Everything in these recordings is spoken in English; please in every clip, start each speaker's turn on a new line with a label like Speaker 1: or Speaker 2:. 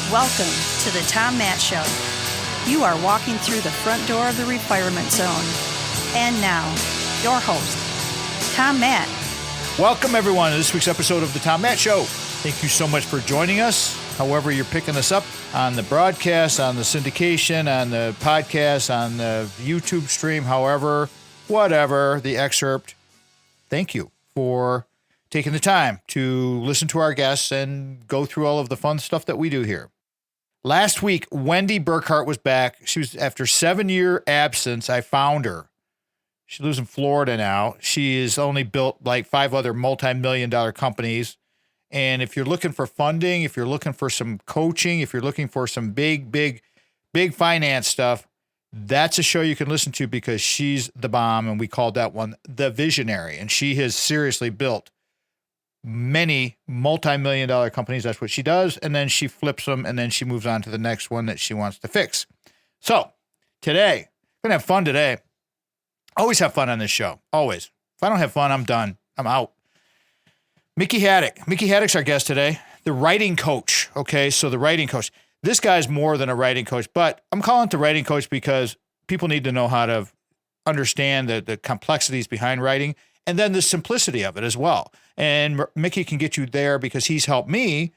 Speaker 1: Welcome to the Tom Matt Show. You are walking through the front door of the refirement zone. And now, your host, Tom Matt.
Speaker 2: Welcome, everyone, to this week's episode of the Tom Matt Show. Thank you so much for joining us. However you're picking us up on the broadcast, on the syndication, on the podcast, on the YouTube stream, however, whatever, the excerpt. Thank you for taking the time to listen to our guests and go through all of the fun stuff that we do here. Last week, Wendy Burkhart was back. She was, after 7-year absence, I found her. She lives in Florida now. She has only built like 5 other multi-million-dollar companies. And if you're looking for funding, if you're looking for some coaching, if you're looking for some big finance stuff, that's a show you can listen to because she's the bomb. And we called that one The Visionary. And she has seriously built many multi-million-dollar companies. That's what she does. And then she flips them and then she moves on to the next one that she wants to fix. So today, we're going to have fun today. Always have fun on this show. Always. If I don't have fun, I'm done. I'm out. Mickey Hadick. Mickey Hadick's our guest today. The writing coach. Okay, so the writing coach. This guy's more than a writing coach, but I'm calling it the writing coach because people need to know how to understand the complexities behind writing and then the simplicity of it as well. And Mickey can get you there because he's helped me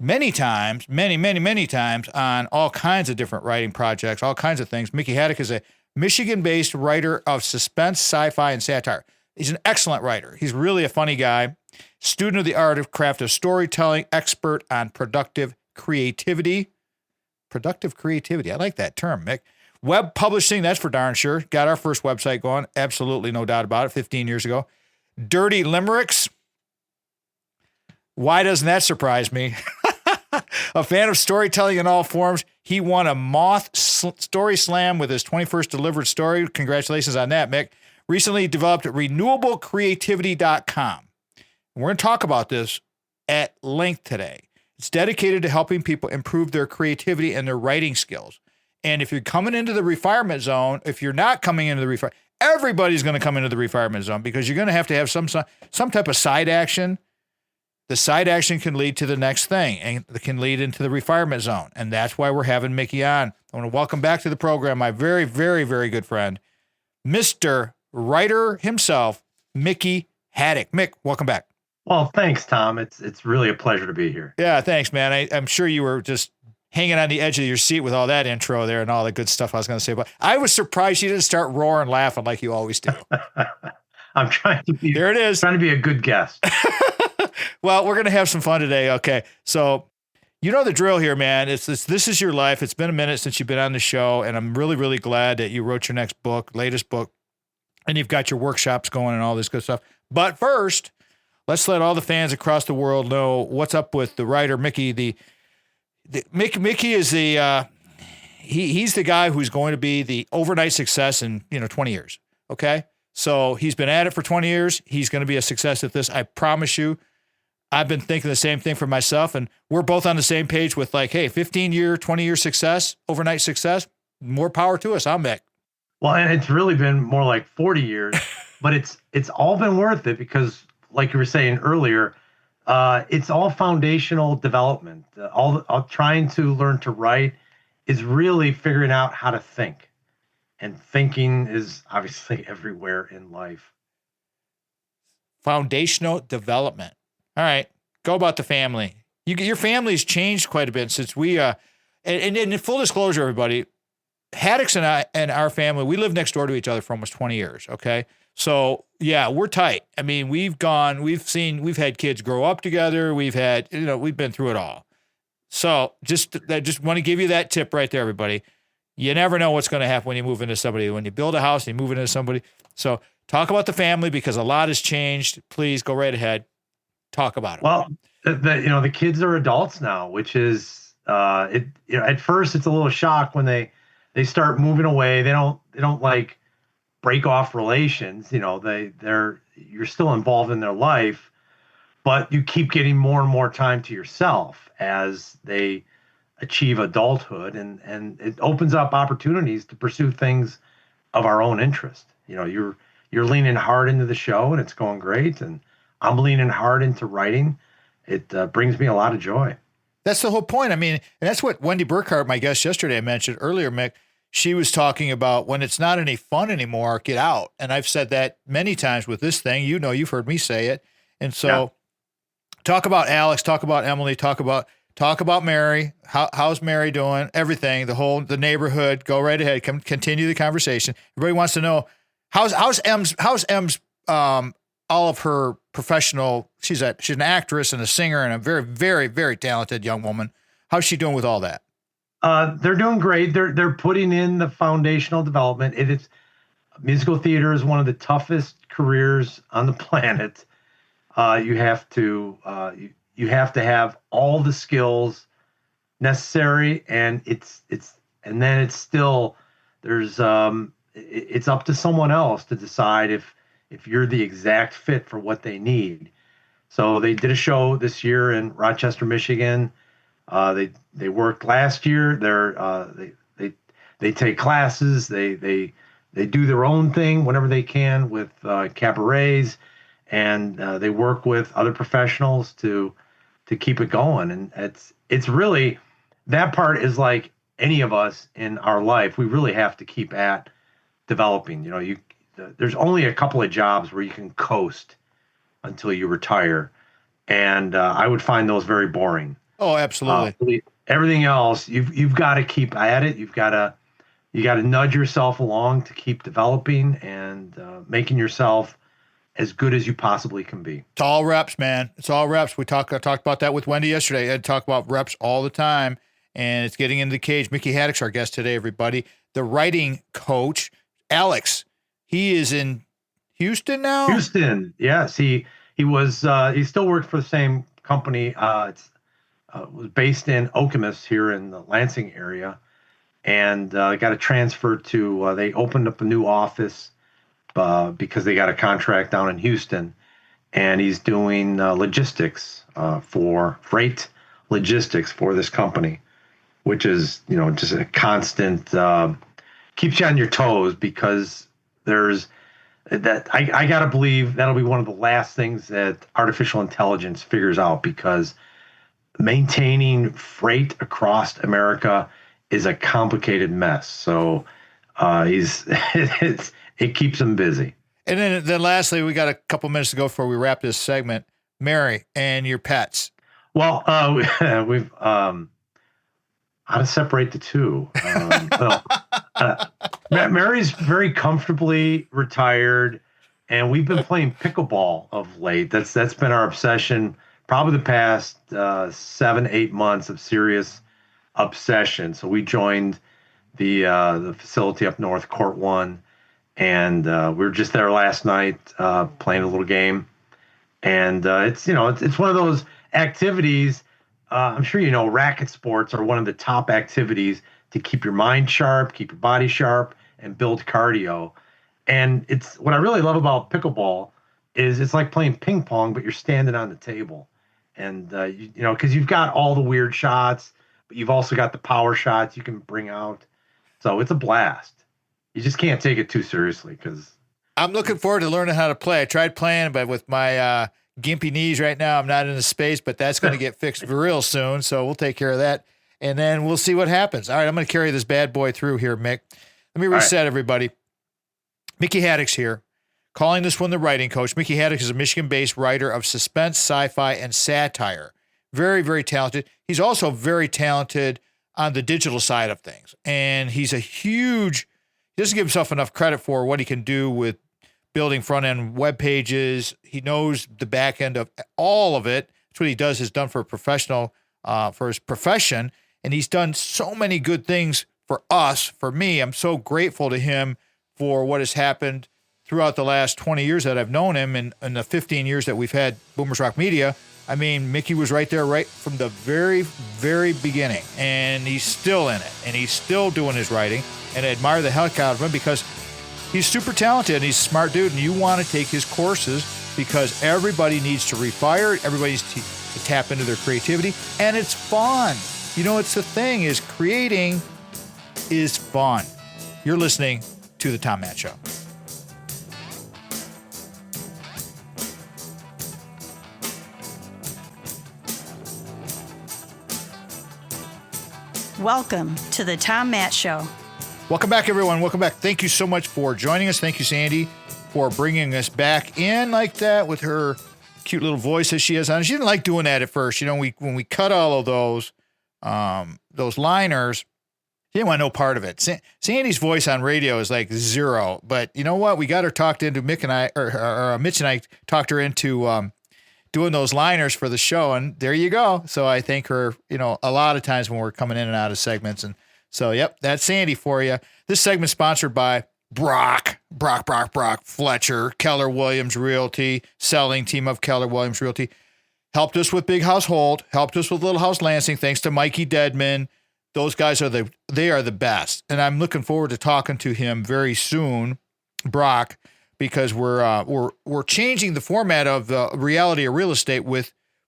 Speaker 2: many times, many times on all kinds of different writing projects, all kinds of things. Mickey Hadick is a Michigan-based writer of suspense, sci-fi, and satire. He's an excellent writer. He's really a funny guy. Student of the art of craft of storytelling, expert on productive creativity. Productive creativity. I like that term, Mick. Web publishing, that's for darn sure. Got our first website going. Absolutely no doubt about it, 15 years ago. Dirty limericks. Why doesn't that surprise me? A fan of storytelling in all forms. He won a Moth Story Slam with his 21st delivered story. Congratulations on that, Mick. Recently developed renewablecreativity.com. We're going to talk about this at length today. It's dedicated to helping people improve their creativity and their writing skills. And if you're coming into the refirement zone, if you're not coming into the refirement, everybody's going to come into the refirement zone because you're going to have some type of side action. The side action can lead to the next thing and it can lead into the refirement zone. And that's why we're having Mickey on. I want to welcome back to the program my very, very, very good friend, Mr. Writer himself, Mickey Hadick. Mick, welcome back.
Speaker 3: Well, thanks, Tom. It's really a pleasure to be here.
Speaker 2: Yeah, thanks, man. I'm sure you were just hanging on the edge of your seat with all that intro there and all the good stuff I was going to say. But I was surprised you didn't start roaring laughing like you always do.
Speaker 3: I'm trying to be.
Speaker 2: There it is.
Speaker 3: Trying to be a good guest.
Speaker 2: Well, we're going to have some fun today. Okay, so you know the drill here, man. This is your life. It's been a minute since you've been on the show, and I'm really, really glad that you wrote your next book, latest book, and you've got your workshops going and all this good stuff. But first, let's let all the fans across the world know what's up with the writer Mickey. Mickey is he's the guy who's going to be the overnight success in 20 years. Okay, so he's been at it for 20 years. He's going to be a success at this. I promise you. I've been thinking the same thing for myself, and we're both on the same page with like, hey, 15-year, 20-year success, overnight success. More power to us. I'm Mick.
Speaker 3: Well, and it's really been more like 40 years, but it's all been worth it because, like you were saying earlier, it's all foundational development. All trying to learn to write is really figuring out how to think, and thinking is obviously everywhere in life.
Speaker 2: Foundational development. All right, go about the family. Your family's changed quite a bit since we. And in full disclosure, everybody, Haddicks and our family, we live next door to each other for almost 20 years. Okay, so yeah, we're tight. I mean, we've had kids grow up together. We've been through it all. So just want to give you that tip right there, everybody. You never know what's going to happen when you move into somebody. When you build a house, and you move into somebody. So talk about the family because a lot has changed. Please go right ahead. Talk about it.
Speaker 3: Well, the kids are adults now, which is at first it's a little shock when they start moving away. They don't like break off relations. You're still involved in their life, but you keep getting more and more time to yourself as they achieve adulthood, and it opens up opportunities to pursue things of our own interest. You're leaning hard into the show and it's going great, and I'm leaning hard into writing. It brings me a lot of joy.
Speaker 2: That's the whole point. I mean, and that's what Wendy Burkhart, my guest yesterday, I mentioned earlier, Mick. She was talking about when it's not any fun anymore, get out. And I've said that many times with this thing. You know, you've heard me say it. And so talk about Alex, talk about Emily, talk about Mary. How's Mary doing? Everything, the neighborhood. Go right ahead. Continue the conversation. Everybody wants to know how's Em's all of her professional. She's an actress and a singer and a very, very, very talented young woman. How's she doing with all that?
Speaker 3: They're doing great. They're putting in the foundational development. Musical theater is one of the toughest careers on the planet. You have to have all the skills necessary, and it's up to someone else to decide if you're the exact fit for what they need. So they did a show this year in Rochester, Michigan. They worked last year. They take classes. They do their own thing whenever they can with cabarets, and they work with other professionals to keep it going. And it's really, that part is like any of us in our life. We really have to keep at developing. You know, there's only a couple of jobs where you can coast until you retire, and I would find those very boring.
Speaker 2: Oh, absolutely.
Speaker 3: Everything else, you've got to keep at it. You got to nudge yourself along to keep developing and making yourself as good as you possibly can be.
Speaker 2: It's all reps, man. It's all reps. I talked about that with Wendy yesterday. I talk about reps all the time, and it's getting into the cage. Mickey Hadick's our guest today, everybody. The writing coach, Alex. He is in Houston now?
Speaker 3: Houston, yes. He still worked for the same company. Was based in Okemos here in the Lansing area, and got a transfer to, they opened up a new office because they got a contract down in Houston, and he's doing logistics for freight logistics for this company, which is, just a constant, keeps you on your toes, because there's that I got to believe that'll be one of the last things that artificial intelligence figures out, because maintaining freight across America is a complicated mess. So it keeps him busy.
Speaker 2: And then lastly, we got a couple minutes to go before we wrap this segment. Mary and your pets.
Speaker 3: Well, we've how to separate the two. Mary's very comfortably retired, and we've been playing pickleball of late. That's been our obsession. Probably the past 7-8 months of serious obsession. So we joined the facility up north, Court 1, and we were just there last night playing a little game. And it's one of those activities. I'm sure racket sports are one of the top activities to keep your mind sharp, keep your body sharp, and build cardio. And it's what I really love about pickleball is it's like playing ping pong, but you're standing on the table. And, because you've got all the weird shots, but you've also got the power shots you can bring out. So it's a blast. You just can't take it too seriously, because
Speaker 2: I'm looking forward to learning how to play. I tried playing, but with my gimpy knees right now, I'm not in the space, but that's going to get fixed real soon. So we'll take care of that, and then we'll see what happens. All right, I'm going to carry this bad boy through here, Mick. Let me reset everybody. Mickey Hadick's here. Calling this one the writing coach. Mickey Hadick is a Michigan-based writer of suspense, sci-fi, and satire. Very, very talented. He's also very talented on the digital side of things. And he's he doesn't give himself enough credit for what he can do with building front-end web pages. He knows the back end of all of it. That's what he has done for his profession. And he's done so many good things for us, for me. I'm so grateful to him for what has happened throughout the last 20 years that I've known him, and the 15 years that we've had Boomers Rock Media. I mean, Mickey was right there right from the very, very beginning, and he's still in it, and he's still doing his writing, and I admire the heck out of him because he's super talented, and he's a smart dude, and you want to take his courses because everybody needs to refire, everybody needs to tap into their creativity, and it's fun. It's the thing, is creating is fun. You're listening to The Tom Matt Show.
Speaker 1: Welcome to the Tom Matt Show.
Speaker 2: Welcome back, everyone. Welcome back. Thank you so much for joining us. Thank you, Sandy, for bringing us back in like that with her cute little voice that she has on. She didn't like doing that at first. You know, when we cut all of those liners, she didn't want no part of it. Sandy's voice on radio is like zero. But you know what? We got her talked into Mitch and I talked her into doing those liners for the show, and there you go. So I thank her, you know, a lot of times when we're coming in and out of segments. And so, yep, that's Sandy for you. This segment sponsored by Brock Fletcher, Keller Williams Realty, selling team of Keller Williams Realty. Helped us with Big Household, helped us with Little House Lansing, thanks to Mikey Deadman. Those guys are the best. And I'm looking forward to talking to him very soon, Brock, because we're changing the format of the reality of real estate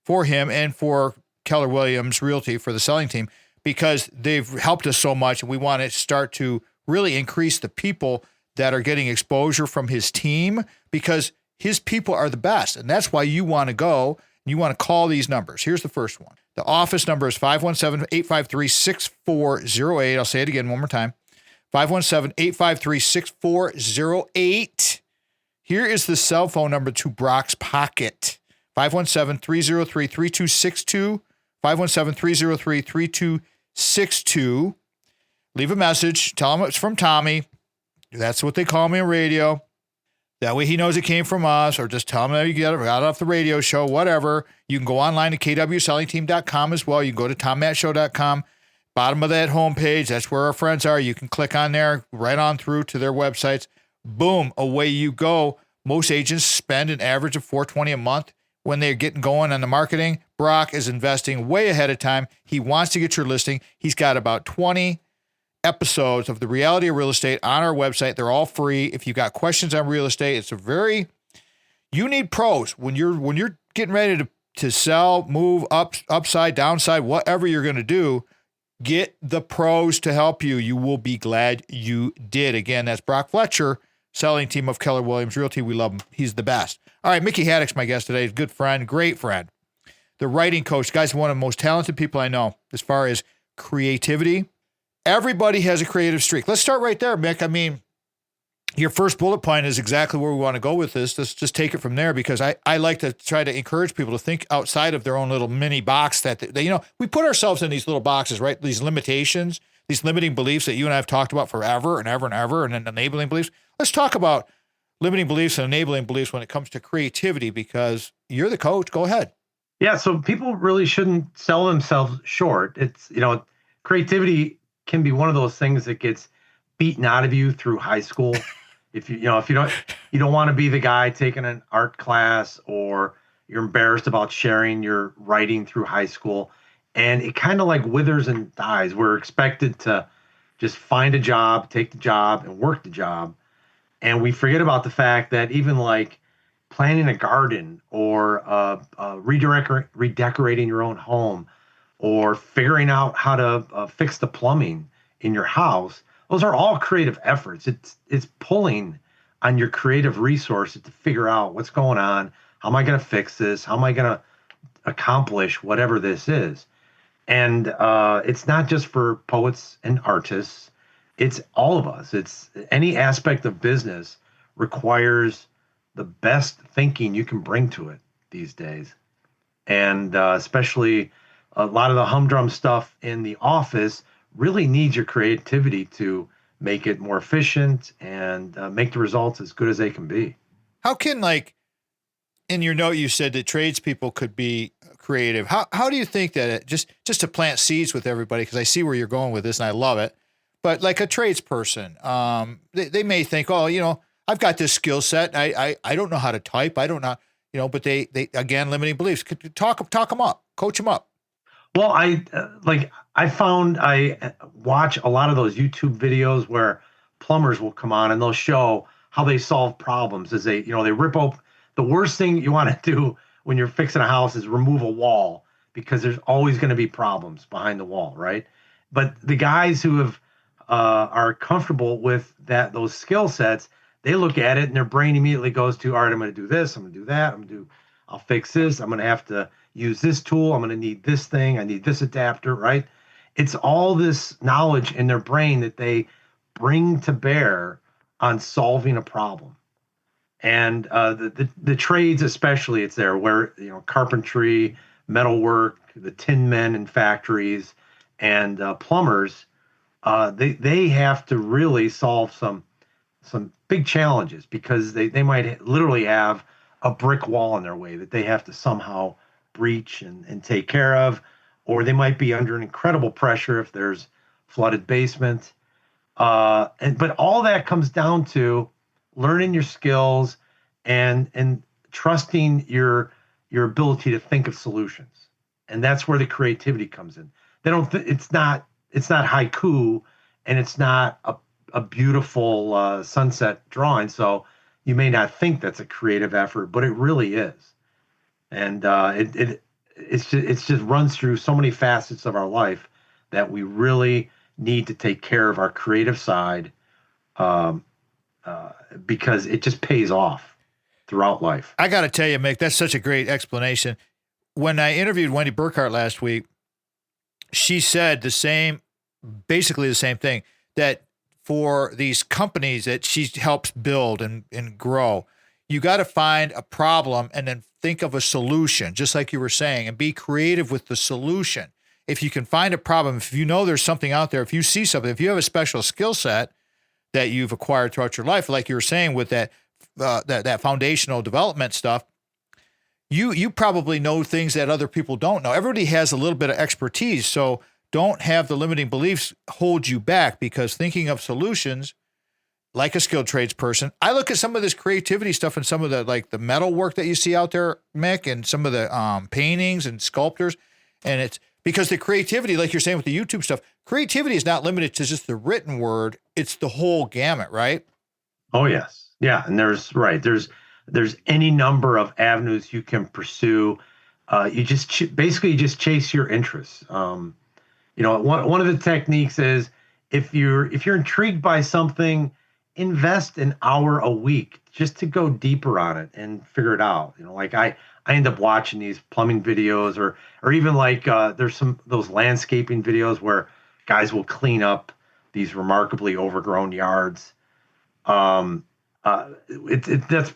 Speaker 2: for him and for Keller Williams Realty for the selling team, because they've helped us so much, and we want to start to really increase the people that are getting exposure from his team, because his people are the best. And that's why you want to go and you want to call these numbers. Here's the first one. The office number is 517-853-6408. I'll say it again one more time. 517-853-6408. Here is the cell phone number to Brock's pocket. 517-303-3262. 517-303-3262. Leave a message. Tell him it's from Tommy. That's what they call me on radio. That way he knows it came from us, or just tell him that you got it off the radio show, whatever. You can go online to kwsellingteam.com as well. You can go to tommattshow.com. Bottom of that homepage, that's where our friends are. You can click on there, right on through to their websites. Boom, away you go. Most agents spend an average of $420 a month when they're getting going on the marketing. Brock is investing way ahead of time. He wants to get your listing. He's got about 20 episodes of the reality of real estate on our website. They're all free. If you got questions on real estate, you need pros when you're getting ready to sell, move up, upside, downside, whatever you're going to do. Get the pros to help you. You will be glad you did. Again, that's Brock Fletcher, selling team of Keller Williams Realty. We love him. He's the best. All right, Mickey Hadick's my guest today. He's a good friend, great friend. The writing coach. Guy's one of the most talented people I know as far as creativity. Everybody has a creative streak. Let's start right there, Mick. I mean, your first bullet point is exactly where we want to go with this. Let's just take it from there, because I like to try to encourage people to think outside of their own little mini box that we put ourselves in these little boxes, right? These limitations, these limiting beliefs that you and I have talked about forever and ever and ever, and then enabling beliefs. Let's talk about limiting beliefs and enabling beliefs when it comes to creativity, because you're the coach. Go ahead.
Speaker 3: Yeah. So people really shouldn't sell themselves short. It's, creativity can be one of those things that gets beaten out of you through high school. If you don't want to be the guy taking an art class, or you're embarrassed about sharing your writing through high school, and it kind of like withers and dies. We're expected to just find a job, take the job, and work the job. And we forget about the fact that even like planting a garden, or redecorating your own home, or figuring out how to fix the plumbing in your house, those are all creative efforts. It's pulling on your creative resources to figure out what's going on. How am I going to fix this? How am I going to accomplish whatever this is? And it's not just for poets and artists. It's all of us. It's any aspect of business requires the best thinking you can bring to it these days. And especially a lot of the humdrum stuff in the office really needs your creativity to make it more efficient and make the results as good as they can be.
Speaker 2: How can, like, in your note, you said that tradespeople could be creative. How do you think that just to plant seeds with everybody, because I see where you're going with this and I love it, but like a tradesperson, they may think, oh, I've got this skill set. I don't know how to type. I don't know, but they again, limiting beliefs. Talk them up, coach them up.
Speaker 3: Well, I found I watch a lot of those YouTube videos where plumbers will come on and they'll show how they solve problems as they rip open. The worst thing you want to do when you're fixing a house is remove a wall, because there's always going to be problems behind the wall, right? But the guys who are comfortable with those skill sets, they look at it and their brain immediately goes to, all right, I'm going to do this, I'm going to do that, I'll fix this, I'm going to have to use this tool, I'm going to need this thing, I need this adapter, right? it's all this knowledge in their brain that they bring to bear on solving a problem. And the trades, especially, it's there where, carpentry, metalwork, the tin men in factories, and plumbers, they have to really solve some big challenges, because they might literally have a brick wall in their way that they have to somehow breach and take care of, or they might be under an incredible pressure if there's flooded basement. But all that comes down to learning your skills and trusting your ability to think of solutions. And that's where the creativity comes in. They don't it's not haiku, and it's not a beautiful sunset drawing, so you may not think that's a creative effort, but it really is. And it's just runs through so many facets of our life that we really need to take care of our creative side, because it just pays off throughout life.
Speaker 2: I got to tell you, Mick, that's such a great explanation. When I interviewed Wendy Burkhart last week, she said basically the same thing, that for these companies that she helps build and grow, you got to find a problem and then think of a solution, just like you were saying, and be creative with the solution. If you can find a problem, if you know there's something out there, if you see something, if you have a special skill set that you've acquired throughout your life, like you were saying with that foundational development stuff, you probably know things that other people don't know. Everybody has a little bit of expertise, so don't have the limiting beliefs hold you back, because thinking of solutions, like a skilled trades person, I look at some of this creativity stuff and some of the metal work that you see out there, Mick, and some of the paintings and sculptors, and it's because the creativity, like you're saying with the YouTube stuff, creativity is not limited to just the written word; it's the whole gamut, right?
Speaker 3: Oh yes, yeah, and there's any number of avenues you can pursue. You just basically just chase your interests. One of the techniques is, if you're intrigued by something, invest an hour a week just to go deeper on it and figure it out. Like I end up watching these plumbing videos, or even there's those landscaping videos where guys will clean up these remarkably overgrown yards. That's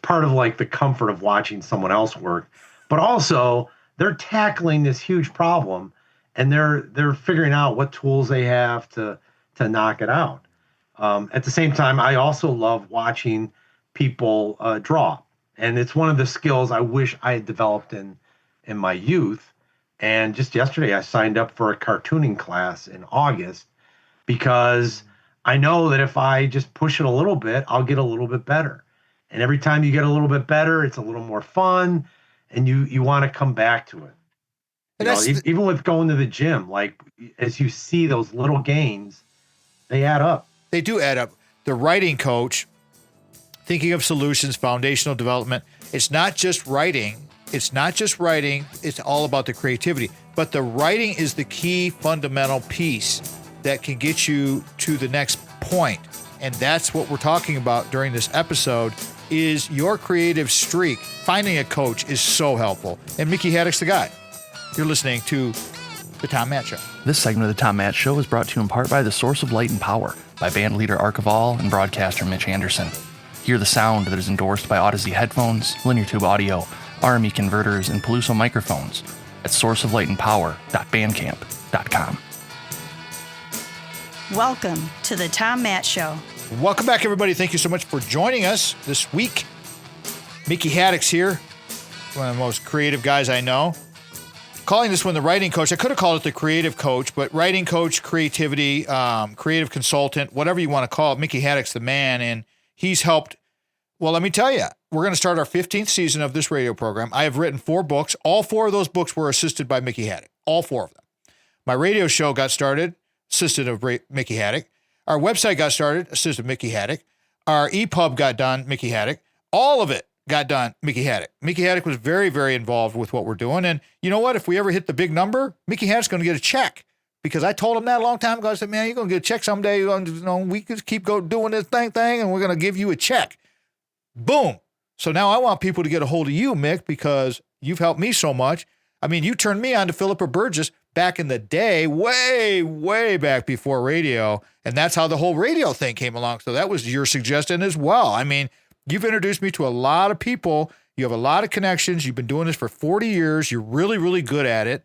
Speaker 3: part of the comfort of watching someone else work, but also they're tackling this huge problem, and they're figuring out what tools they have to knock it out. At the same time, I also love watching people draw, and it's one of the skills I wish I had developed in my youth. And just yesterday, I signed up for a cartooning class in August, because I know that if I just push it a little bit, I'll get a little bit better. And every time you get a little bit better, it's a little more fun, and you want to come back to it. Even with going to the gym, as you see those little gains, they add up.
Speaker 2: They do add up. The writing coach, thinking of solutions, foundational development, it's not just writing. It's all about the creativity. But the writing is the key fundamental piece that can get you to the next point. And that's what we're talking about during this episode, is your creative streak. Finding a coach is so helpful. And Mickey Hadick's the guy. You're listening to The Tom Matt Show.
Speaker 4: This segment of The Tom Matt Show is brought to you in part by the Source of Light and Power by band leader Archivall and broadcaster Mitch Anderson. Hear the sound that is endorsed by Odyssey headphones, linear tube audio, RME converters, and Peluso microphones at sourceoflightandpower.bandcamp.com.
Speaker 1: Welcome to the Tom Matt Show.
Speaker 2: Welcome back, everybody. Thank you so much for joining us this week. Mickey Hadick's here, one of the most creative guys I know. Calling this one the writing coach. I could have called it the creative coach, but writing coach, creativity, creative consultant, whatever you want to call it, Mickey Hadick's the man, and he's helped. Well, let me tell you, we're going to start our 15th season of this radio program. I have written 4 books. All 4 of those books were assisted by Mickey Hadick. All 4 of them. My radio show got started, assisted of Mickey Hadick. Our website got started, assisted Mickey Hadick. Our EPUB got done, Mickey Hadick. All of it got done, Mickey Hadick. Mickey Hadick was very, very involved with what we're doing. And you know what? If we ever hit the big number, Mickey Hadick's going to get a check. Because I told him that a long time ago. I said, man, you're going to get a check someday. We could keep doing this thing, and we're going to give you a check. Boom. So now I want people to get a hold of you, Mick, because you've helped me so much. I mean, you turned me on to Philippa Burgess. back in the day, way back before radio. And that's how the whole radio thing came along. So that was your suggestion as well. I mean, you've introduced me to a lot of people. You have a lot of connections. You've been doing this for 40 years. You're really, really good at it.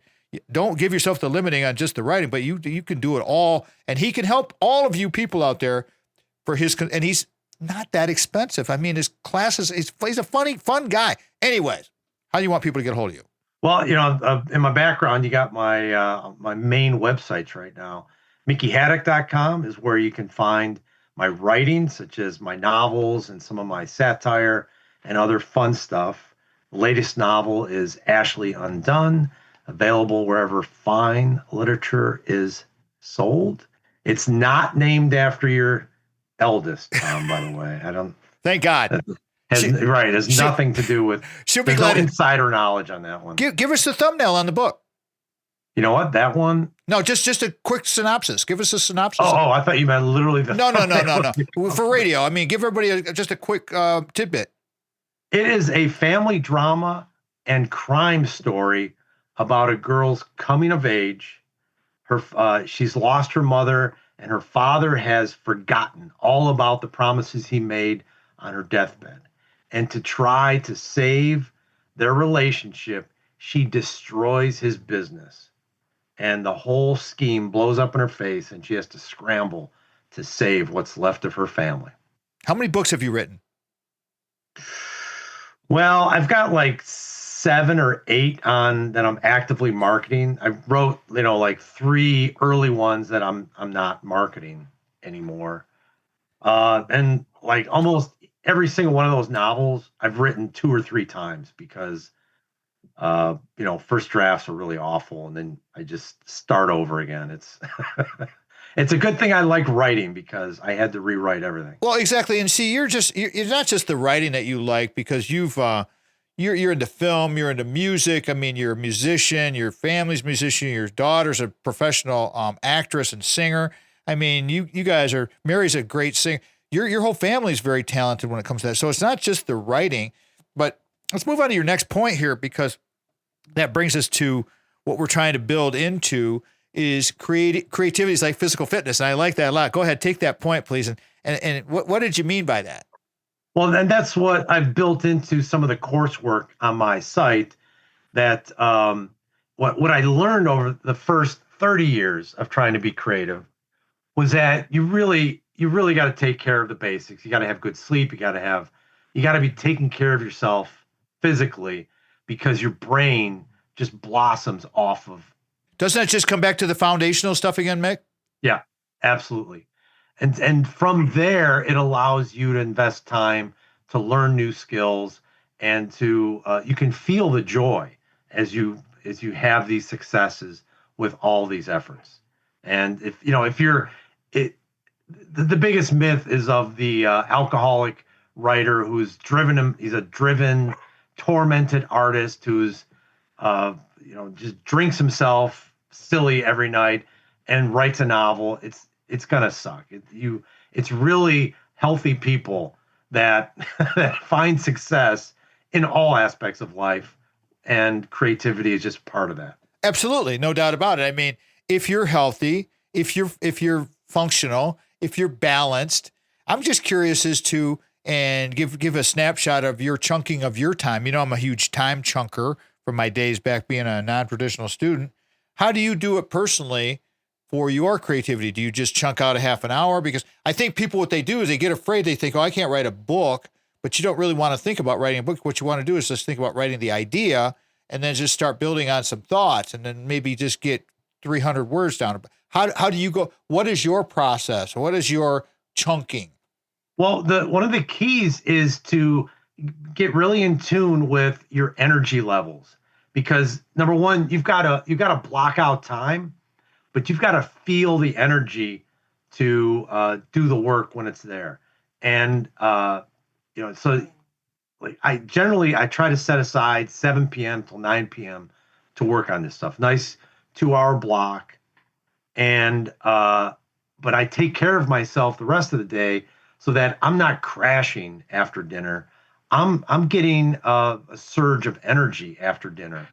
Speaker 2: Don't give yourself the limiting on just the writing, but you can do it all. And he can help all of you people out there for and he's not that expensive. I mean, his classes, he's a fun guy. Anyways, how do you want people to get a hold of you?
Speaker 3: Well, in my background, you got my main websites right now. MickeyHadick.com is where you can find my writing, such as my novels and some of my satire and other fun stuff. The latest novel is Ashley Undone, available wherever fine literature is sold. It's not named after your eldest, Tom, by the way. I don't.
Speaker 2: Thank God.
Speaker 3: It has nothing to do with.
Speaker 2: She'll be glad.
Speaker 3: No insider knowledge on that one.
Speaker 2: Give us the thumbnail on the book.
Speaker 3: You know what? That one?
Speaker 2: No, just a quick synopsis. Give us a synopsis.
Speaker 3: Oh, I thought you meant literally the.
Speaker 2: No. For radio, I mean, give everybody just a quick tidbit.
Speaker 3: It is a family drama and crime story about a girl's coming of age. She's lost her mother, and her father has forgotten all about the promises he made on her deathbed. And to try to save their relationship, she destroys his business. And the whole scheme blows up in her face, and she has to scramble to save what's left of her family.
Speaker 2: How many books have you written?
Speaker 3: Well, I've got like 7 or 8 on that I'm actively marketing. I wrote, like 3 early ones that I'm not marketing anymore. And like almost every single one of those novels I've written 2 or 3 times because first drafts are really awful, and then I just start over again. It's it's a good thing I like writing because I had to rewrite everything.
Speaker 2: Well, exactly. And see, you're not just the writing that you like because you're into film, you're into music. I mean, you're a musician, your family's a musician, your daughter's a professional actress and singer. I mean, you guys Mary's a great singer. Your whole family's very talented when it comes to that. So it's not just the writing, but let's move on to your next point here, because that brings us to what we're trying to build into is creativity is like physical fitness. And I like that a lot. Go ahead, take that point, please. And what did you mean by that?
Speaker 3: Well, and that's what I've built into some of the coursework on my site, that what I learned over the first 30 years of trying to be creative was that you really got to take care of the basics. You got to have good sleep. You got to be taking care of yourself physically, because your brain just blossoms off of.
Speaker 2: Doesn't that just come back to the foundational stuff again, Mick?
Speaker 3: Yeah, absolutely. And from there, it allows you to invest time to learn new skills, and to you can feel the joy as you have these successes with all these efforts. And the biggest myth is of the alcoholic writer who's driven. He's a driven, tormented artist who's just drinks himself silly every night and writes a novel. It's gonna suck. It's really healthy people that find success in all aspects of life, and creativity is just part of that.
Speaker 2: Absolutely, no doubt about it. I mean, if you're healthy, if you're functional, if you're balanced, I'm just curious as to, and give a snapshot of your chunking of your time. I'm a huge time chunker from my days back being a non-traditional student. How do you do it personally for your creativity? Do you just chunk out a half an hour? Because I think people, what they do is they get afraid. They think, I can't write a book, but you don't really want to think about writing a book. What you want to do is just think about writing the idea and then just start building on some thoughts, and then maybe just get 300 words down. How do you go? What is your process? What is your chunking?
Speaker 3: Well, one of the keys is to get really in tune with your energy levels, because number one, you've got to block out time, but you've got to feel the energy to do the work when it's there. And so like I try to set aside 7 p.m. till 9 p.m. to work on this stuff. Nice 2-hour block. And but I take care of myself the rest of the day so that I'm not crashing after dinner. I'm getting a surge of energy after dinner.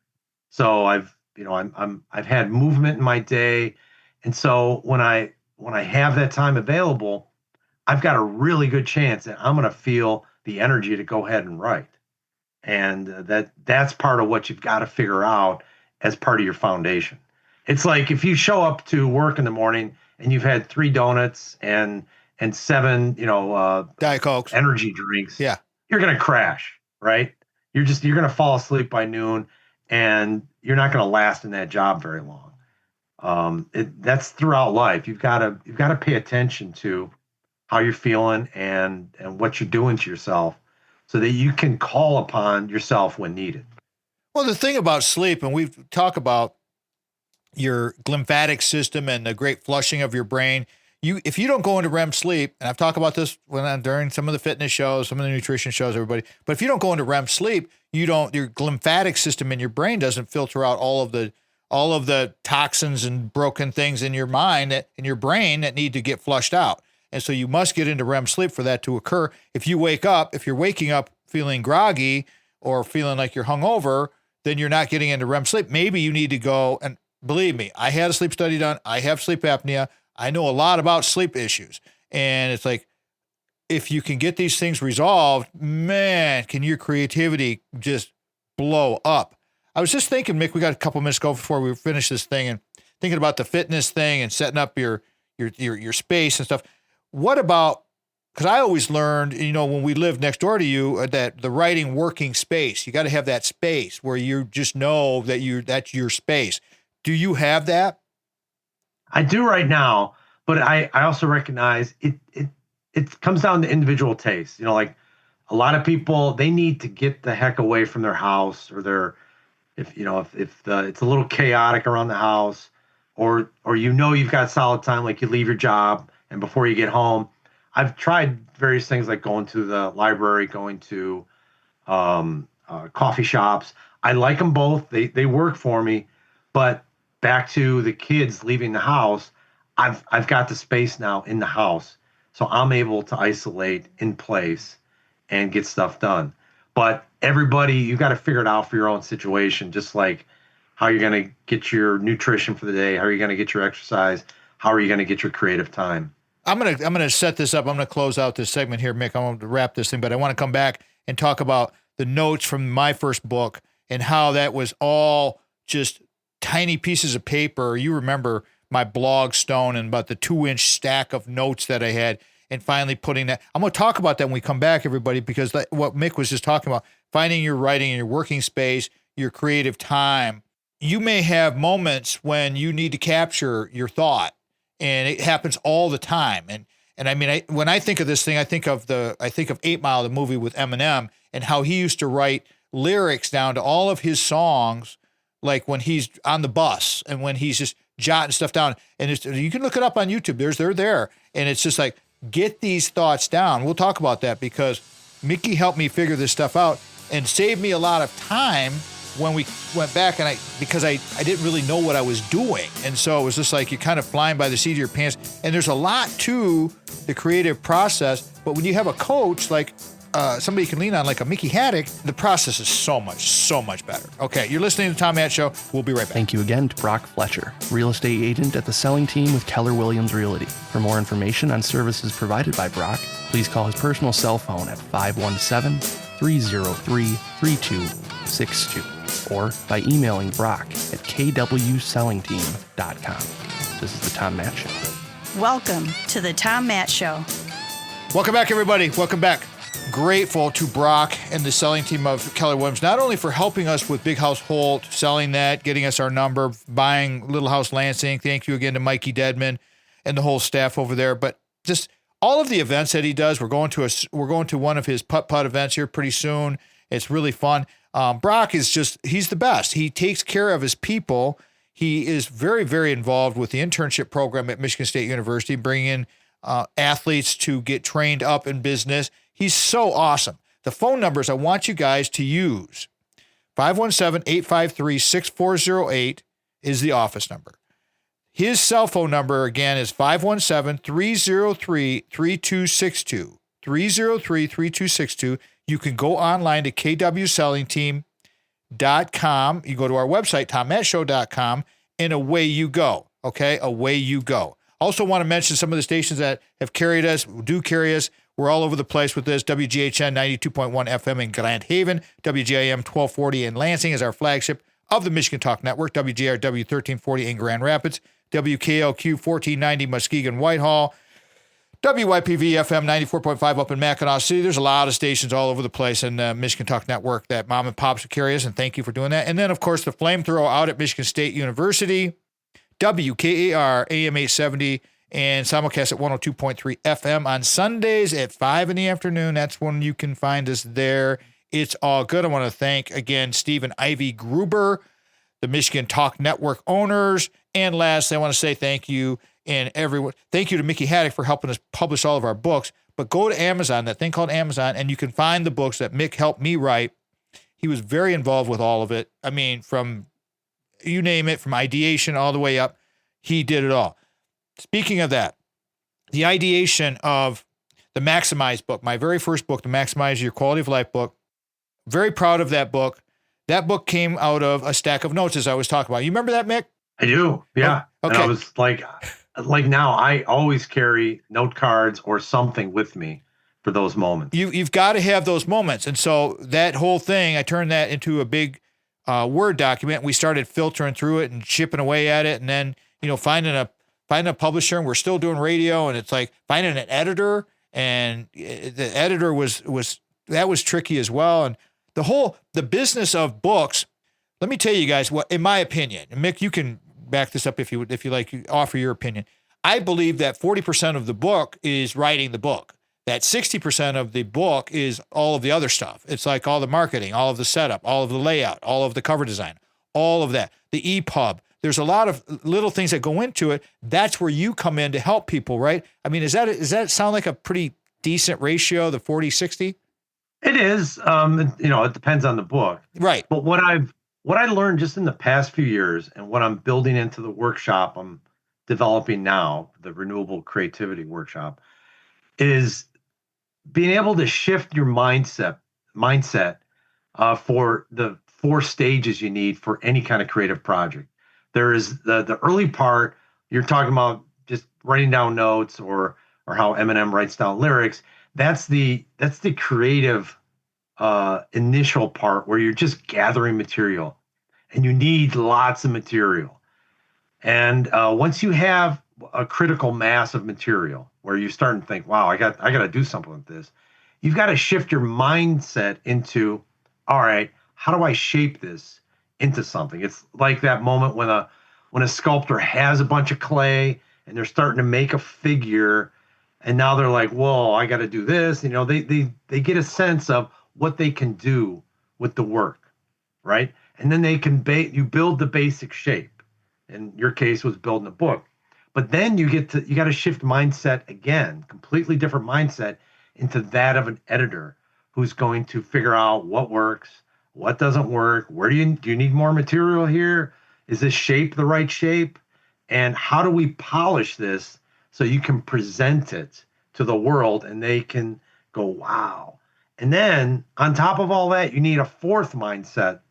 Speaker 3: So I've I've had movement in my day. And so when I have that time available, I've got a really good chance that I'm going to feel the energy to go ahead and write. And that's part of what you've got to figure out as part of your foundation. It's like if you show up to work in the morning and you've had 3 donuts and 7,
Speaker 2: Diet Cokes,
Speaker 3: energy drinks,
Speaker 2: yeah,
Speaker 3: you're going to crash, right? You're going to fall asleep by noon, and you're not going to last in that job very long. That's throughout life. You've got to pay attention to how you're feeling and what you're doing to yourself, so that you can call upon yourself when needed.
Speaker 2: Well, the thing about sleep, and we've talked about your lymphatic system and the great flushing of your brain. If you don't go into REM sleep, and I've talked about this during some of the fitness shows, some of the nutrition shows, everybody, but if you don't go into REM sleep, your lymphatic system in your brain doesn't filter out all of the toxins and broken things in your mind, in your brain, that need to get flushed out. And so you must get into REM sleep for that to occur. If you're waking up feeling groggy or feeling like you're hungover, then you're not getting into REM sleep. Maybe you need to go, and believe me, I had a sleep study done. I have sleep apnea. I know a lot about sleep issues. And it's like, if you can get these things resolved, man, can your creativity just blow up. I was just thinking, Mick, we got a couple minutes to go before we finish this thing, and thinking about the fitness thing and setting up your space and stuff. What about, because I always learned, when we lived next door to you, that the writing working space, you got to have that space where you just know that that's your space. Do you have that?
Speaker 3: I do right now, but I also recognize it comes down to individual taste. Like a lot of people, they need to get the heck away from their house, or if it's a little chaotic around the house, or you've got solid time, like you leave your job and before you get home. I've tried various things like going to the library, going to coffee shops. I like them both. They work for me, but back to the kids leaving the house, I've got the space now in the house, so I'm able to isolate in place and get stuff done. But everybody, you got to figure it out for your own situation, just like how you're going to get your nutrition for the day, how are you going to get your exercise, how are you going to get your creative time.
Speaker 2: I'm gonna set this up. I'm gonna close out this segment here, Mick. I'm gonna wrap this thing, but I want to come back and talk about the notes from my first book and how that was all just tiny pieces of paper. You remember my blog stone and about the 2-inch stack of notes that I had, and finally putting that. I'm gonna talk about that when we come back, everybody, because what Mick was just talking about, finding your writing in your working space, your creative time. You may have moments when you need to capture your thought. And it happens all the time. And I mean, when I think of this thing, I think of 8 Mile, the movie with Eminem, and how he used to write lyrics down to all of his songs, like when he's on the bus and when he's just jotting stuff down. And you can look it up on YouTube. They're there. And it's just like, get these thoughts down. We'll talk about that because Mickey helped me figure this stuff out and saved me a lot of time when we went back, and because I didn't really know what I was doing. And so it was just like you're kind of flying by the seat of your pants. And there's a lot to the creative process. But when you have a coach, like somebody you can lean on, like a Mickey Hadick, the process is so much better. Okay, you're listening to the Tom Matt Show. We'll be right back.
Speaker 4: Thank you again to Brock Fletcher, real estate agent at the selling team with Keller Williams Realty. For more information on services provided by Brock, please call his personal cell phone at 517-303-3262. or by emailing Brock at kwsellingteam.com. This is the Tom Matt Show.
Speaker 1: Welcome to the Tom Matt Show.
Speaker 2: Welcome back, everybody. Welcome back. Grateful to Brock and the selling team of Keller Williams, not only for helping us with Big House Holt, selling that, getting us our number, buying Little House Lansing. Thank you again to Mikey Dedman and the whole staff over there, but just all of the events that he does. We're going to one of his putt-putt events here pretty soon. It's really fun. Brock is he's the best. He takes care of his people. He is very, very involved with the internship program at Michigan State University, bringing in athletes to get trained up in business. He's so awesome. The phone numbers I want you guys to use, 517-853-6408 is the office number. His cell phone number, again, is 517-303-3262, 303-3262. You can go online to KW Selling Team, TomMattShow.com. You go to our website, TomMattShow.com, and away you go. Okay, away you go. Also want to mention some of the stations that have carried us, do carry us. We're all over the place with this. WGHN 92.1 FM in Grand Haven. WGIM 1240 in Lansing is our flagship of the Michigan Talk Network. WJRW 1340 in Grand Rapids. WKLQ 1490 Muskegon Whitehall. WYPV FM 94.5 up in Mackinac City. There's a lot of stations all over the place in the Michigan Talk Network that mom and pops carry us, and thank you for doing that. And then, of course, the flamethrower out at Michigan State University. WKAR AM 870 and simulcast at 102.3 FM on Sundays at 5 in the afternoon. That's when you can find us there. It's all good. I want to thank, again, Steve and Ivy Gruber, the Michigan Talk Network owners. And lastly, I want to say thank you and everyone. Thank you to Mickey Hadick for helping us publish all of our books. But go to Amazon, that thing called Amazon, and you can find the books that Mick helped me write. He was very involved with all of it. I mean, from you name it, from ideation all the way up, he did it all. Speaking of that, the ideation of the Maximize book, my very first book, the Maximize Your Quality of Life book, very proud of that book. That book came out of a stack of notes, as I was talking about. You remember that, Mick?
Speaker 3: I do, yeah.
Speaker 2: Oh, okay.
Speaker 3: And I was like now I always carry note cards or something with me for those moments.
Speaker 2: You've got to have those moments. And so that whole thing, I turned that into a big Word document. We started filtering through it and chipping away at it. And then, finding a publisher, and we're still doing radio, and it's like finding an editor, and the editor was tricky as well. And the business of books, let me tell you guys what, in my opinion, and Mick, you can back this up if you like, you offer your opinion. I believe that 40% of the book is writing the book. That 60% of the book is all of the other stuff. It's like all the marketing, all of the setup, all of the layout, all of the cover design, all of that, the EPUB. There's a lot of little things that go into it. That's where you come in to help people, right? I mean, does that sound like a pretty decent ratio, the 40-60?
Speaker 3: It is. It depends on the book.
Speaker 2: Right.
Speaker 3: But what I learned just in the past few years, and what I'm building into the workshop I'm developing now, the Renewable Creativity Workshop, is being able to shift your mindset for the 4 stages you need for any kind of creative project. There is the early part. You're talking about just writing down notes, or how Eminem writes down lyrics. That's the creative initial part where you're just gathering material, and you need lots of material. And once you have a critical mass of material where you're starting to think, wow, I got to do something with this, you've got to shift your mindset into, all right, how do I shape this into something? It's like that moment when a sculptor has a bunch of clay and they're starting to make a figure, and now they're like, whoa, I got to do this. They get a sense of what they can do with the work, right? And then they can you build the basic shape. In your case was building a book. But then you got to shift mindset again, completely different mindset, into that of an editor who's going to figure out what works, what doesn't work, where do you need more material here? Is this shape the right shape? And how do we polish this so you can present it to the world and they can go, wow. And then on top of all that, you need a 4th mindset,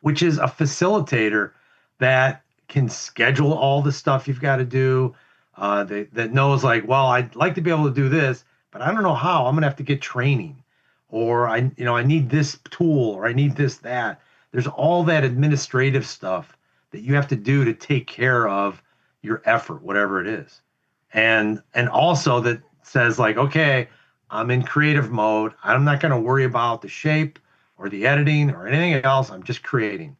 Speaker 3: which is a facilitator that can schedule all the stuff you've got to do, that knows like, well, I'd like to be able to do this, but I don't know how. I'm going to have to get training, or I need this tool, or I need this, that. There's all that administrative stuff that you have to do to take care of your effort, whatever it is. And also that says like, okay, I'm in creative mode. I'm not going to worry about the shape or the editing or anything else. I'm just creating.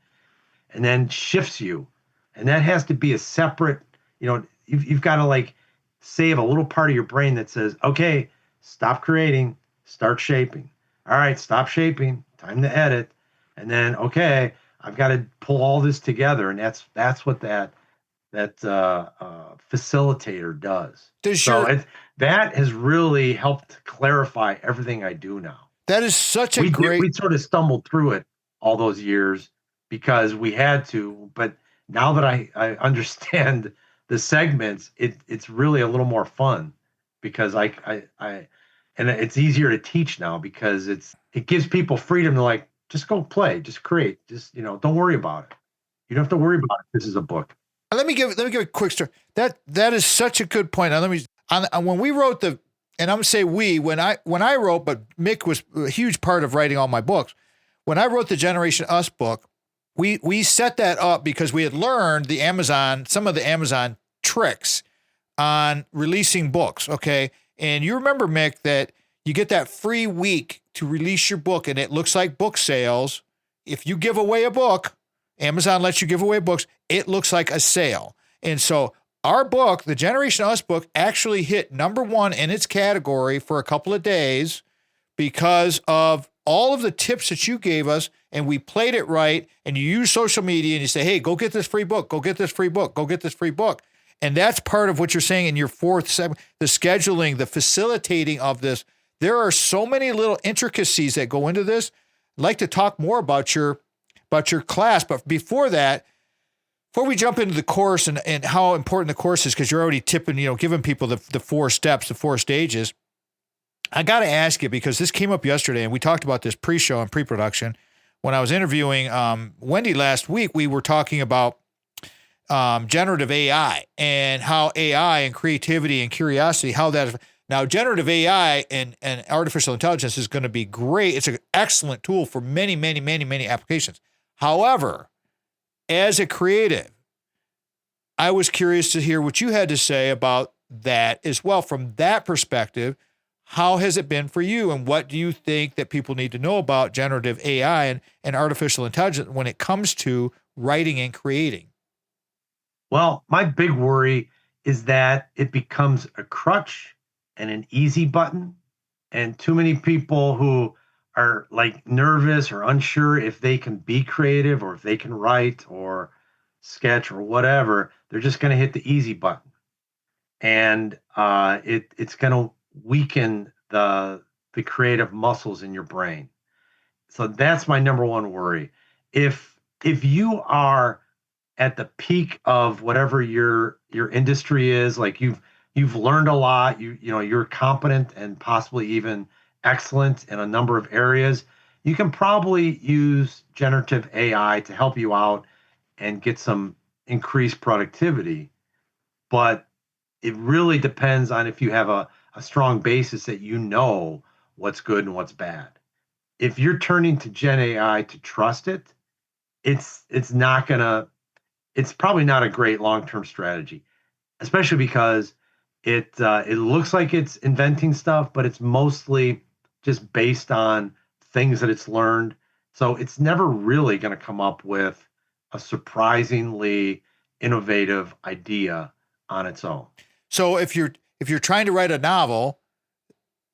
Speaker 3: And then shifts you. And that has to be a separate, you've got to like save a little part of your brain that says, okay, stop creating, start shaping. All right, stop shaping, time to edit. And then, okay, I've got to pull all this together. And that's what that facilitator does. That has really helped clarify everything I do now.
Speaker 2: That is such a
Speaker 3: we sort of stumbled through it all those years because we had to, but now that I understand the segments, it's really a little more fun because and it's easier to teach now because it gives people freedom to like, just go play, just create, just, don't worry about it. You don't have to worry about it. This is a book.
Speaker 2: Let me give a quick story. That is such a good point. Now, when we wrote and I'm going to say when I wrote, but Mick was a huge part of writing all my books. When I wrote the Generation Us book, we set that up because we had learned some of the Amazon tricks on releasing books. Okay. And you remember, Mick, that you get that free week to release your book and it looks like book sales. If you give away a book, Amazon lets you give away books, it looks like a sale. And so our book, the Generation Us book, actually hit number 1 in its category for a couple of days because of all of the tips that you gave us, and we played it right, and you use social media and you say, hey, go get this free book, go get this free book, go get this free book. And that's part of what you're saying in your 4th segment, the scheduling, the facilitating of this. There are so many little intricacies that go into this. I'd like to talk more about your class. But before we jump into the course and how important the course is, because you're already giving people the 4 steps, the 4 stages, I got to ask you, because this came up yesterday and we talked about this pre-show and pre-production. When I was interviewing Wendy last week, we were talking about generative AI and how AI and creativity and curiosity, how that is. Now, generative AI and artificial intelligence is going to be great. It's an excellent tool for many, many, many, many applications. However, as a creative, I was curious to hear what you had to say about that as well. From that perspective, how has it been for you? And what do you think that people need to know about generative AI and artificial intelligence when it comes to writing and creating?
Speaker 3: Well, my big worry is that it becomes a crutch and an easy button. And too many people who are like nervous or unsure if they can be creative or if they can write or sketch or whatever, they're just going to hit the easy button. And it's going to weaken the creative muscles in your brain. So that's my number 1 worry. If you are at the peak of whatever your industry is, like you've learned a lot, you're competent and possibly even excellent in a number of areas, you can probably use generative AI to help you out and get some increased productivity. But it really depends on if you have a strong basis that you know what's good and what's bad. If you're turning to Gen AI to trust it, it's probably not a great long-term strategy, especially because it looks like it's inventing stuff, but it's mostly just based on things that it's learned. So it's never really going to come up with a surprisingly innovative idea on its own.
Speaker 2: So if you're trying to write a novel,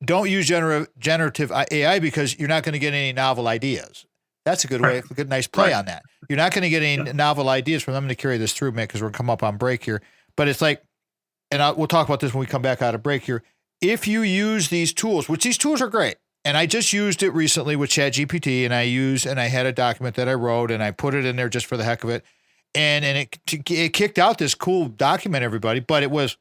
Speaker 2: don't use generative AI because you're not going to get any novel ideas. That's a good way, a good, nice play on that. You're not going to get any novel ideas from them. I'm going to carry this through, Mick, because we're going to come up on break here. But it's like, and we'll talk about this when we come back out of break here. If you use these tools, which these tools are great, and I just used it recently with ChatGPT, and I had a document that I wrote, and I put it in there just for the heck of it, and it kicked out this cool document, everybody, but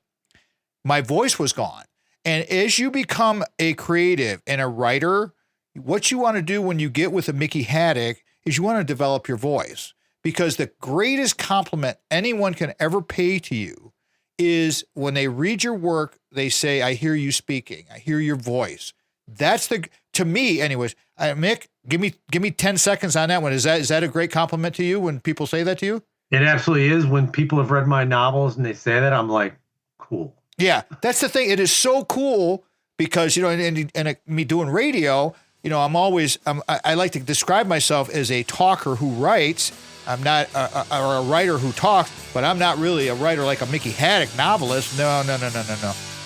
Speaker 2: my voice was gone. And as you become a creative and a writer, what you want to do when you get with a Mickey Hadick is you want to develop your voice, because the greatest compliment anyone can ever pay to you is when they read your work, they say, I hear you speaking. I hear your voice. That's to me anyways, Mick, give me 10 seconds on that one. Is that a great compliment to you when people say that to you?
Speaker 3: It absolutely is. When people have read my novels and they say that, I'm like, cool.
Speaker 2: Yeah, that's the thing. It is so cool because, and me doing radio, I like to describe myself as a talker who writes. I'm not a writer who talks, but I'm not really a writer like a Mickey Hadick novelist. No.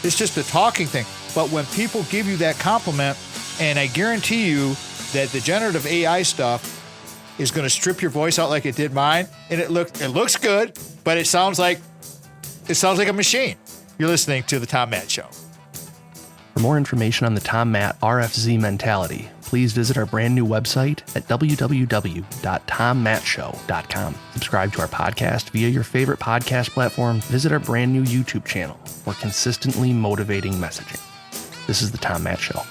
Speaker 2: It's just a talking thing. But when people give you that compliment, and I guarantee you that the generative AI stuff is going to strip your voice out like it did mine, and it looks good, but it sounds like a machine. You're listening to The Tom Matt Show.
Speaker 4: For more information on the Tom Matt RFZ mentality, please visit our brand new website at www.tommattshow.com. Subscribe to our podcast via your favorite podcast platform. Visit our brand new YouTube channel for consistently motivating messaging. This is the Tom Matt Show.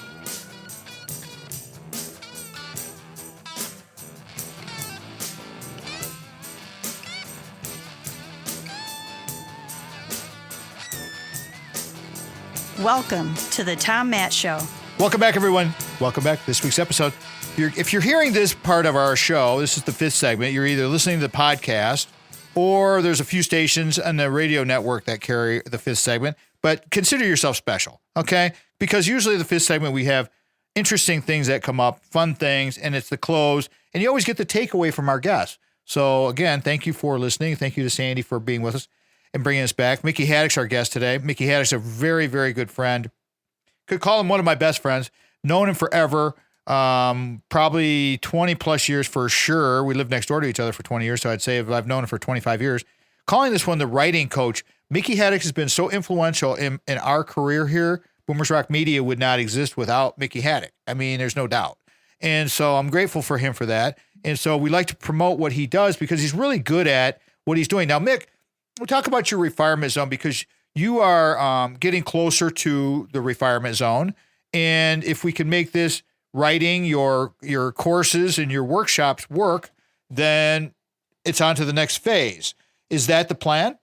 Speaker 1: Welcome to the Tom Matt Show.
Speaker 2: Welcome back, everyone. Welcome back to this week's episode. If you're hearing this part of our show, this is the fifth segment, you're either listening to the podcast or there's a few stations on the radio network that carry the fifth segment, but consider yourself special, okay? Because usually the fifth segment, we have interesting things that come up, fun things, and it's the close, and you always get the takeaway from our guests. So again, thank you for listening. Thank you to Sandy for being with us and bringing us back. Mickey Hadick's our guest today. Mickey Hadick's a very, very good friend. Could call him one of my best friends. Known him forever, probably 20 plus years for sure. We lived next door to each other for 20 years, so I'd say I've known him for 25 years. Calling this one the writing coach, Mickey Hadick has been so influential in our career here. Boomers Rock Media would not exist without Mickey Hadick. I mean, there's no doubt. And so I'm grateful for him for that. And so we like to promote what he does because he's really good at what he's doing. Now, Mick, we'll talk about your retirement zone because you are getting closer to the retirement zone. And if we can make this writing, your courses and your workshops work, then it's on to the next phase. Is that the plan?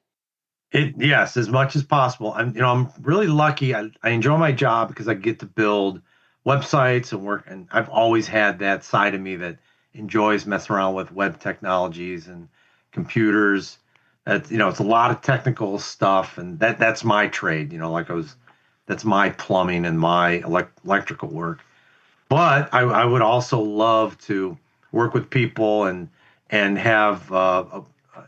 Speaker 3: Yes, as much as possible. I'm really lucky. I enjoy my job because I get to build websites and work. And I've always had that side of me that enjoys messing around with web technologies and computers. It's a lot of technical stuff, and that's my trade. That's my plumbing and my electrical work. But I would also love to work with people and have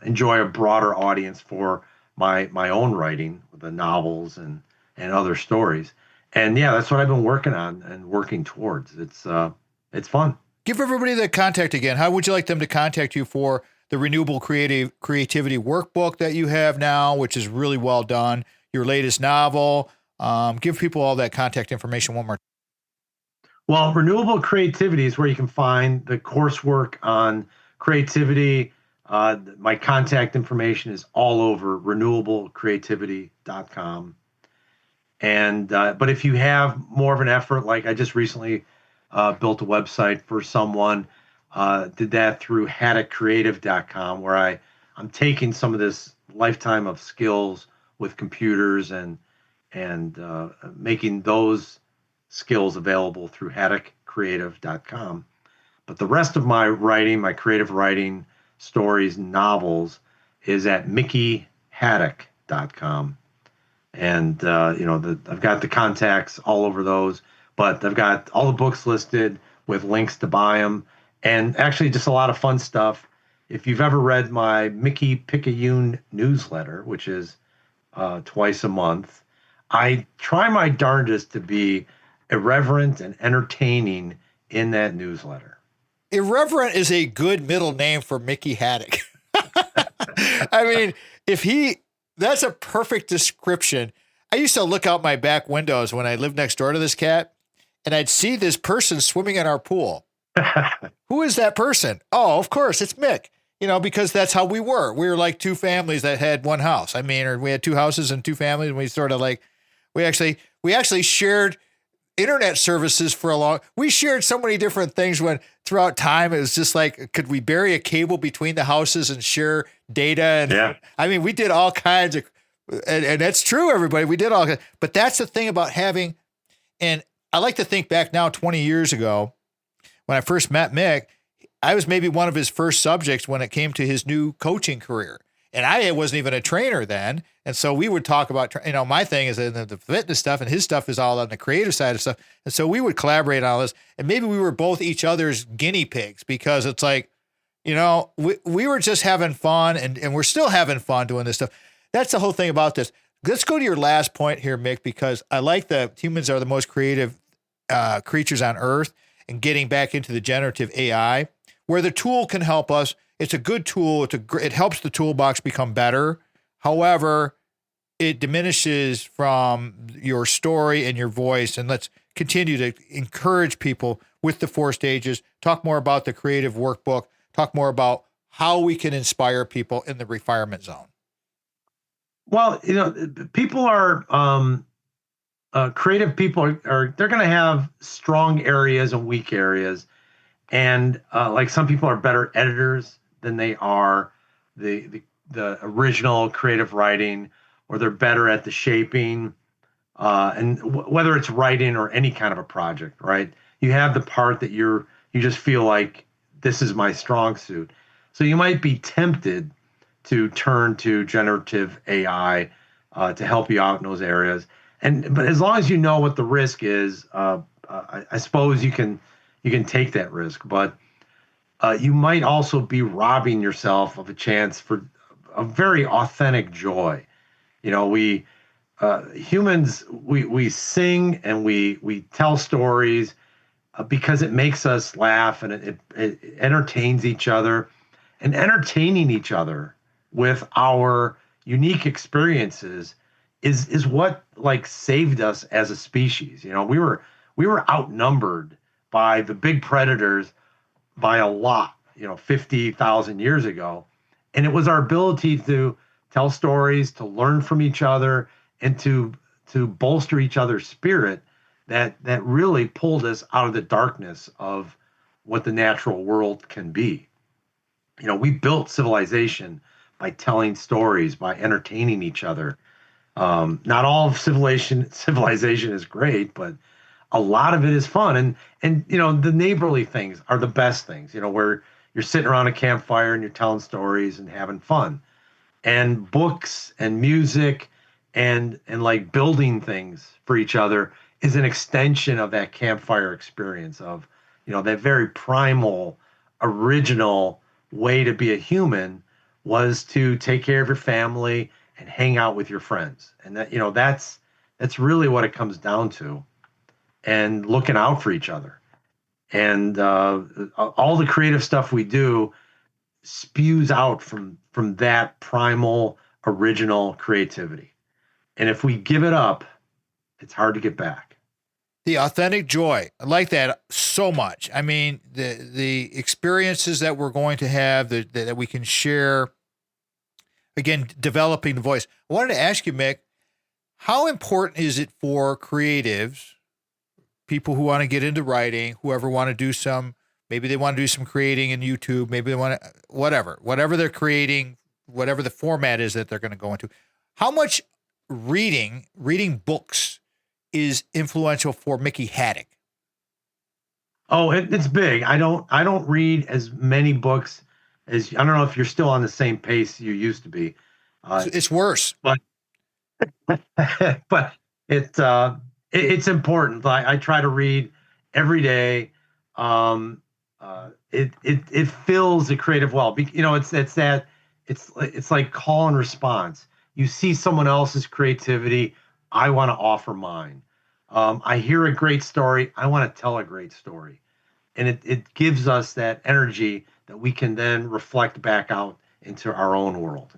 Speaker 3: enjoy a broader audience for my own writing, the novels and other stories. And yeah, that's what I've been working on and working towards. It's fun.
Speaker 2: Give everybody the contact again. How would you like them to contact you for the Renewable Creativity Workbook that you have now, which is really well done, your latest novel? Give people all that contact information one more time.
Speaker 3: Well, Renewable Creativity is where you can find the coursework on creativity. My contact information is all over renewablecreativity.com. And but if you have more of an effort, like I just recently built a website for someone, did that through haddockcreative.com, where I'm taking some of this lifetime of skills with computers and making those skills available through haddockcreative.com. But the rest of my writing, my creative writing, stories, novels, is at mickeyhadick.com. And I've got the contacts all over those, but I've got all the books listed with links to buy them. And actually just a lot of fun stuff. If you've ever read my Mickey Picayune newsletter, which is twice a month, I try my darndest to be irreverent and entertaining in that newsletter.
Speaker 2: Irreverent is a good middle name for Mickey Hadick. I mean, that's a perfect description. I used to look out my back windows when I lived next door to this cat, and I'd see this person swimming in our pool. Who is that person? Oh, of course, it's Mick. Because that's how we were. We were like two families that had one house. I mean, or we had two houses and two families, and we sort of we actually shared internet services we shared so many different things when throughout time, it was just like, could we bury a cable between the houses and share data? And yeah. I mean, we did all kinds of, and that's true, everybody. We did all, but that's the thing about having, and I like to think back now 20 years ago, when I first met Mick, I was maybe one of his first subjects when it came to his new coaching career. And I wasn't even a trainer then. And so we would talk about, my thing is in the fitness stuff, and his stuff is all on the creative side of stuff. And so we would collaborate on all this. And maybe we were both each other's guinea pigs, because it's like, we were just having fun, and we're still having fun doing this stuff. That's the whole thing about this. Let's go to your last point here, Mick, because I like that humans are the most creative creatures on earth, and getting back into the generative AI, where the tool can help us. It's a good tool. It helps the toolbox become better. However, it diminishes from your story and your voice. And let's continue to encourage people with the 4 stages. Talk more about the creative workbook. Talk more about how we can inspire people in the retirement zone.
Speaker 3: Well, people are creative people they're going to have strong areas and weak areas. And like some people are better editors than they are the original creative writing, or they're better at the shaping. whether it's writing or any kind of a project, right? You have the part that you just feel like this is my strong suit. So you might be tempted to turn to generative AI to help you out in those areas. But as long as you know what the risk is, I suppose you can take that risk. But you might also be robbing yourself of a chance for a very authentic joy. You know, we humans we sing and we tell stories because it makes us laugh and it entertains each other, and entertaining each other with our unique experiences is what like saved us as a species. You know, we were outnumbered by the big predators by a lot, 50,000 years ago. And it was our ability to tell stories, to learn from each other, and to bolster each other's spirit that really pulled us out of the darkness of what the natural world can be. We built civilization by telling stories, by entertaining each other. Not all of civilization is great, but a lot of it is fun. And the neighborly things are the best things, where you're sitting around a campfire and you're telling stories and having fun. And books and music and like building things for each other is an extension of that campfire experience of, that very primal, original way to be a human was to take care of your family and hang out with your friends. And that's really what it comes down to. And looking out for each other. And all the creative stuff we do spews out from that primal, original creativity. And if we give it up, it's hard to get back.
Speaker 2: The authentic joy. I like that so much. I mean, the experiences that we're going to have that we can share. Again, developing the voice. I wanted to ask you, Mick, how important is it for creatives, people who want to get into writing, whoever want to do maybe they want to do some creating in YouTube, maybe they want to, whatever they're creating, whatever the format is that they're going to go into. How much reading books is influential for Mickey Hadick?
Speaker 3: Oh, it's big. I don't read as many books as, I don't know if you're still on the same pace you used to be.
Speaker 2: It's worse.
Speaker 3: But it's important. I try to read every day. It fills the creative well. It's like call and response. You see someone else's creativity, I want to offer mine. I hear a great story, I want to tell a great story, and it gives us that energy that we can then reflect back out into our own world.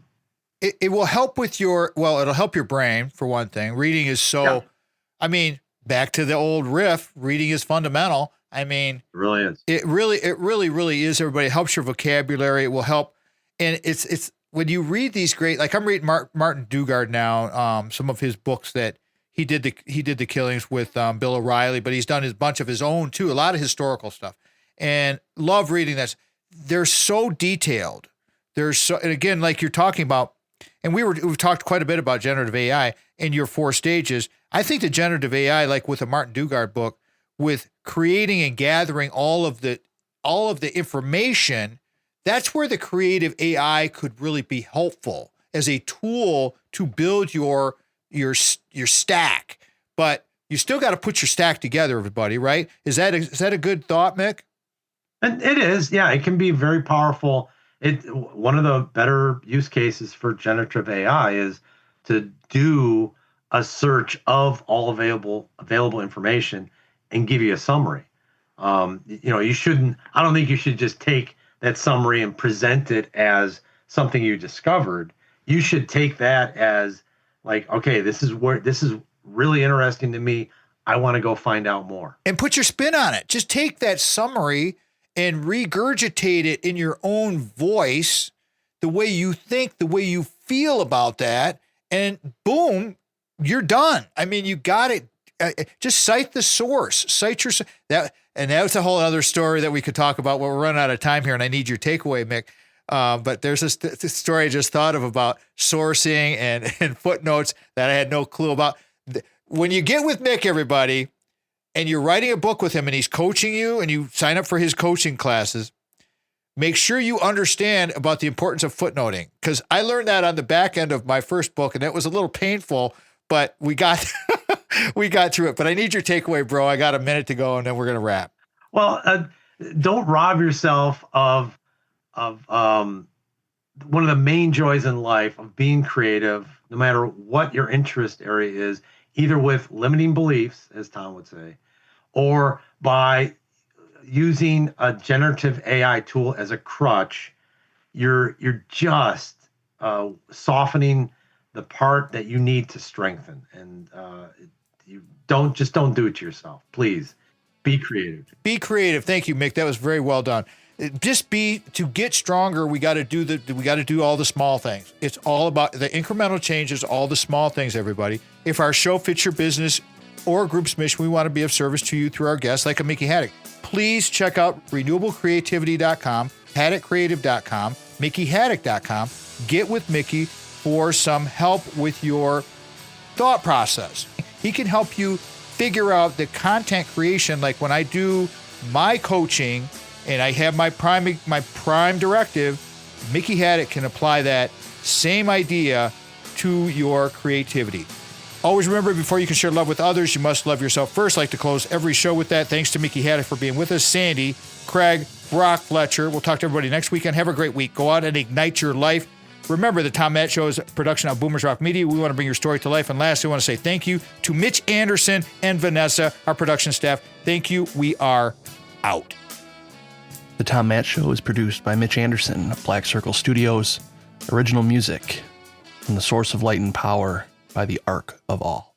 Speaker 2: It will help with it'll help your brain for one thing. Reading is so. Yeah. I mean, back to the old riff, reading is fundamental. I mean,
Speaker 3: it really is.
Speaker 2: It really is. Everybody, it helps your vocabulary. It will help. And it's when you read these great, like I'm reading Martin Dugard now, some of his books that he did the killings with Bill O'Reilly, but he's done a bunch of his own too, a lot of historical stuff, and love reading that. They're so detailed. And again, like you're talking about, and we've talked quite a bit about generative AI in your 4 stages. I think the generative AI, like with a Martin Dugard book, with creating and gathering all of the information, that's where the creative AI could really be helpful as a tool to build your stack. But you still got to put your stack together, everybody, right? Is that a good thought, Mick?
Speaker 3: And it is, yeah. It can be very powerful. One of the better use cases for generative AI is to do a search of all available information and give you a summary. You shouldn't. I don't think you should just take that summary and present it as something you discovered. You should take that as like, okay, this is really interesting to me. I want to go find out more.
Speaker 2: And put your spin on it. Just take that summary and regurgitate it in your own voice, the way you think, the way you feel about that, and boom, you're done. I mean, you got it. Just cite the source, and that's a whole other story that we could talk about. Well, we're running out of time here, and I need your takeaway, Mick. But there's this story I just thought of about sourcing and footnotes that I had no clue about. when you get with Mick, everybody, and you're writing a book with him and he's coaching you and you sign up for his coaching classes, make sure you understand about the importance of footnoting, because I learned that on the back end of my first book, and it was a little painful, but we got we got through it. But I need your takeaway, bro. I got a minute to go, and then we're going to wrap.
Speaker 3: Well, don't rob yourself of one of the main joys in life of being creative, no matter what your interest area is, either with limiting beliefs, as Tom would say, or by using a generative AI tool as a crutch. You're just softening the part that you need to strengthen, and you don't do it to yourself. Please be creative.
Speaker 2: Be creative. Thank you, Mick. That was very well done. To get stronger, we got to do all the small things. It's all about the incremental changes, all the small things, everybody. If our show fits your business or group's mission, we want to be of service to you through our guests like a Mickey Hadick. Please check out renewablecreativity.com, haddickcreative.com, mickeyhadick.com. Get with Mickey for some help with your thought process. He can help you figure out the content creation. Like when I do my coaching and I have my prime directive, Mickey Hadick can apply that same idea to your creativity. Always remember, before you can share love with others, you must love yourself first. I'd like to close every show with that. Thanks to Mickey Hadick for being with us. Sandy, Craig, Brock, Fletcher. We'll talk to everybody next weekend. Have a great week. Go out and ignite your life. Remember, the Tom Matt Show is a production of Boomers Rock Media. We want to bring your story to life. And lastly, I want to say thank you to Mitch Anderson and Vanessa, our production staff. Thank you. We are out.
Speaker 4: The Tom Matt Show is produced by Mitch Anderson of Black Circle Studios. Original music from the Source of Light and Power by the Arc of All.